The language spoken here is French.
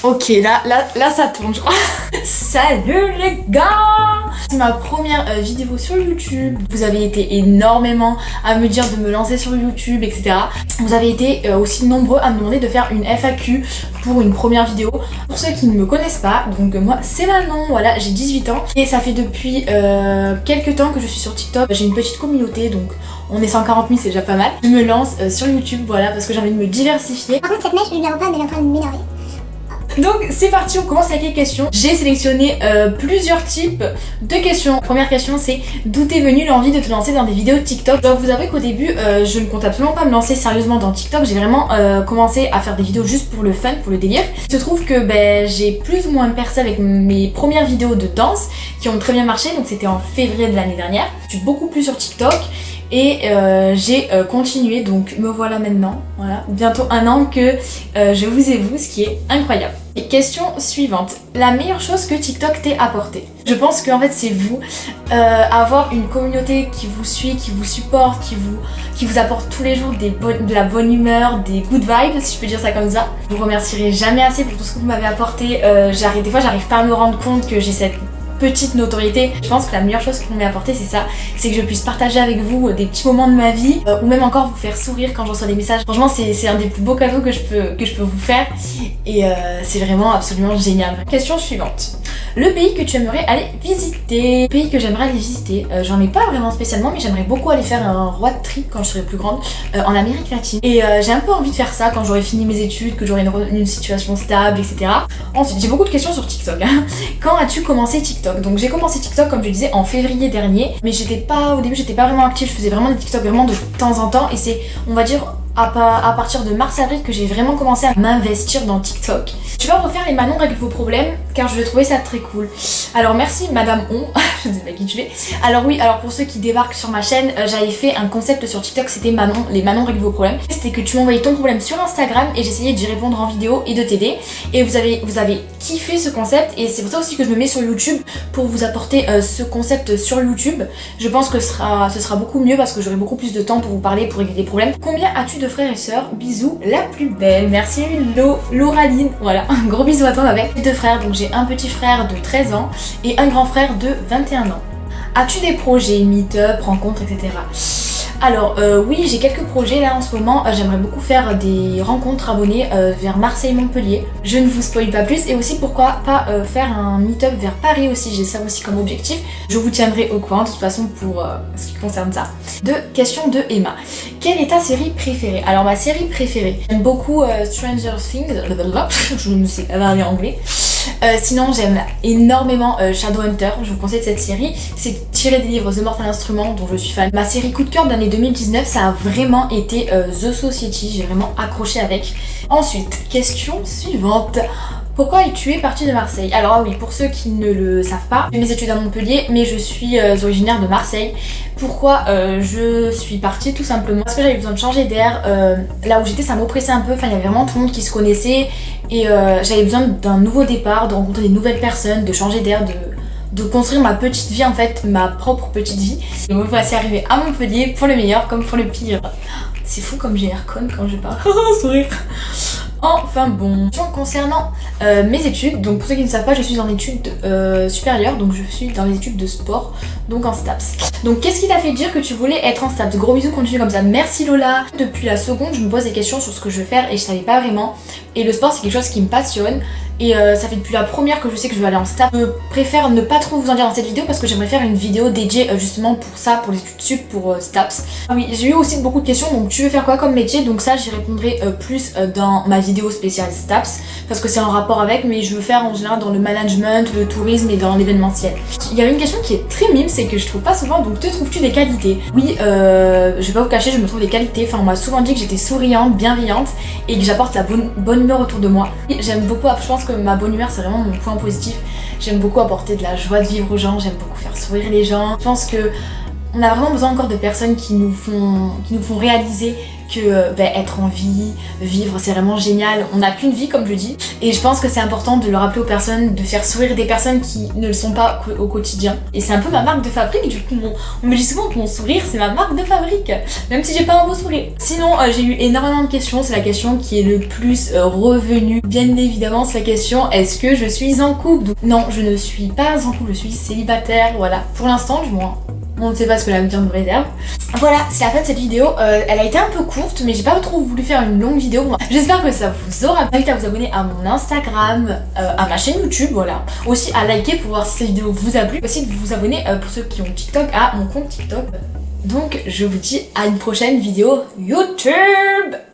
Ok, là ça tourne, je crois. Salut les gars! C'est ma première vidéo sur YouTube. Vous avez été énormément à me dire de me lancer sur YouTube, etc. Vous avez été aussi nombreux à me demander de faire une FAQ pour une première vidéo. Pour ceux qui ne me connaissent pas, donc moi c'est Manon, voilà, j'ai 18 ans. Et ça fait depuis quelques temps que je suis sur TikTok. J'ai une petite communauté, donc on est 140 000, c'est déjà pas mal. Je me lance sur YouTube, voilà, parce que j'ai envie de me diversifier. Par contre, cette mèche, je lui en pas, mais elle est en train de m'énerver. Donc c'est parti, on commence avec les questions. J'ai sélectionné plusieurs types de questions. Première question, c'est d'où t'es venue l'envie de te lancer dans des vidéos TikTok? Je dois vous avouer qu'au début, je ne compte absolument pas me lancer sérieusement dans TikTok. J'ai vraiment commencé à faire des vidéos juste pour le fun, pour le délire. Il se trouve que j'ai plus ou moins percé avec mes premières vidéos de danse qui ont très bien marché. Donc c'était en février de l'année dernière. Je suis beaucoup plus sur TikTok. Et j'ai continué, donc me voilà maintenant, voilà, bientôt 1 an que je vous ai vu, ce qui est incroyable. Et question suivante, la meilleure chose que TikTok t'ait apporté? Je pense qu'en fait c'est vous, avoir une communauté qui vous suit, qui vous supporte, qui vous apporte tous les jours de la bonne humeur, des good vibes, si je peux dire ça comme ça. Je vous remercierai jamais assez pour tout ce que vous m'avez apporté. Des fois j'arrive pas à me rendre compte que j'ai cette petite notoriété. Je pense que la meilleure chose qu'on m'ait apporté, c'est ça, c'est que je puisse partager avec vous des petits moments de ma vie, ou même encore vous faire sourire quand je reçois des messages. Franchement, c'est un des plus beaux cadeaux que je peux vous faire, et c'est vraiment absolument génial. Question suivante. Le pays que tu aimerais aller visiter? Le pays que j'aimerais aller visiter, j'en ai pas vraiment spécialement, mais j'aimerais beaucoup aller faire un road trip quand je serai plus grande en Amérique latine. Et j'ai un peu envie de faire ça quand j'aurai fini mes études, que j'aurai une situation stable, etc. Ensuite, j'ai beaucoup de questions sur TikTok. Quand as-tu commencé TikTok? Donc j'ai commencé TikTok comme je disais en février dernier, mais au début j'étais pas vraiment active, je faisais vraiment des TikTok vraiment de temps en temps, et c'est, on va dire, à partir de mars-avril que j'ai vraiment commencé à m'investir dans TikTok. Tu vas refaire les Manon règle vos problèmes car je trouvais ça très cool. Alors merci Madame On, je ne sais pas qui tu es. Alors oui, alors pour ceux qui débarquent sur ma chaîne, j'avais fait un concept sur TikTok, c'était les Manon règle vos problèmes. C'était que tu m'envoyais ton problème sur Instagram et j'essayais d'y répondre en vidéo et de t'aider. Et vous avez kiffé ce concept, et c'est pour ça aussi que je me mets sur YouTube pour vous apporter ce concept sur YouTube. Je pense que ce sera beaucoup mieux parce que j'aurai beaucoup plus de temps pour vous parler, pour régler des problèmes. Combien as-tu de frères et sœurs? Bisous, la plus belle. Merci Lauraline. Voilà, un gros bisou à toi avec 2 frères. Donc j'ai un petit frère de 13 ans et un grand frère de 21 ans. As-tu des projets, meet-up, rencontres, etc.? Alors oui, j'ai quelques projets là en ce moment. J'aimerais beaucoup faire des rencontres abonnées vers Marseille-Montpellier. Je ne vous spoil pas plus, et aussi pourquoi pas faire un meet-up vers Paris aussi. J'ai ça aussi comme objectif. Je vous tiendrai au courant de toute façon pour ce qui concerne ça. Question de Emma. Quelle est ta série préférée? Alors ma série préférée, j'aime beaucoup Stranger Things. Je ne sais pas parler anglais. Sinon j'aime énormément Shadowhunter, je vous conseille cette série, c'est tiré des livres The Mortal Instrument dont je suis fan. Ma série coup de cœur de l'année 2019, ça a vraiment été The Society, j'ai vraiment accroché avec. Ensuite, question suivante. Pourquoi es-tu partie de Marseille? Alors oui, pour ceux qui ne le savent pas, j'ai mes études à Montpellier, mais je suis originaire de Marseille. Pourquoi je suis partie? Tout simplement parce que j'avais besoin de changer d'air. Là où j'étais, ça m'oppressait un peu, enfin il y avait vraiment tout le monde qui se connaissait, et j'avais besoin d'un nouveau départ, de rencontrer des nouvelles personnes, de changer d'air, de construire ma petite vie en fait, ma propre petite vie. Et me voici arrivée à Montpellier pour le meilleur comme pour le pire. C'est fou comme j'ai l'air conne quand je parle. Sourire. Enfin bon, concernant mes études, donc pour ceux qui ne savent pas, je suis en études supérieures, donc je suis dans les études de sport, donc en STAPS. Donc qu'est-ce qui t'a fait dire que tu voulais être en STAPS? Gros bisous, continue comme ça. Merci Lola. Depuis la seconde, je me pose des questions sur ce que je veux faire et je savais pas vraiment. Et le sport c'est quelque chose qui me passionne. Et ça fait depuis la première que je sais que je vais aller en STAPS. Je préfère ne pas trop vous en dire dans cette vidéo parce que j'aimerais faire une vidéo dédiée justement pour ça, pour les études sup, pour STAPS. Ah oui, j'ai eu aussi beaucoup de questions, donc tu veux faire quoi comme métier? Donc ça j'y répondrai plus dans ma vidéo spéciale STAPS parce que c'est en rapport avec, mais je veux faire en général dans le management, le tourisme et dans l'événementiel. Il y avait une question qui est très mime, c'est que je trouve pas souvent, donc te trouves-tu des qualités? Oui, je vais pas vous cacher, je me trouve des qualités. Enfin on m'a souvent dit que j'étais souriante, bienveillante et que j'apporte la bonne humeur autour de moi. J'aime beaucoup, je pense que ma bonne humeur c'est vraiment mon point positif. J'aime beaucoup apporter de la joie de vivre aux gens, j'aime beaucoup faire sourire les gens. Je pense que on a vraiment besoin encore de personnes qui nous font réaliser que être en vie, vivre, c'est vraiment génial. On n'a qu'une vie, comme je dis, et je pense que c'est important de le rappeler aux personnes, de faire sourire des personnes qui ne le sont pas au quotidien. Et c'est un peu ma marque de fabrique, du coup on me dit souvent que mon sourire c'est ma marque de fabrique, même si j'ai pas un beau sourire. Sinon j'ai eu énormément de questions, c'est la question qui est le plus revenue. Bien évidemment c'est la question, est-ce que je suis en couple? Donc, non, je ne suis pas en couple, je suis célibataire, voilà. Pour l'instant du moins. On ne sait pas ce que l'avenir nous réserve. Voilà, c'est la fin de cette vidéo. Elle a été un peu courte, mais j'ai pas trop voulu faire une longue vidéo. J'espère que ça vous aura plu. À vous abonner à mon Instagram, à ma chaîne YouTube, voilà. Aussi à liker pour voir si cette vidéo vous a plu. Aussi de vous abonner pour ceux qui ont TikTok à mon compte TikTok. Donc je vous dis à une prochaine vidéo YouTube.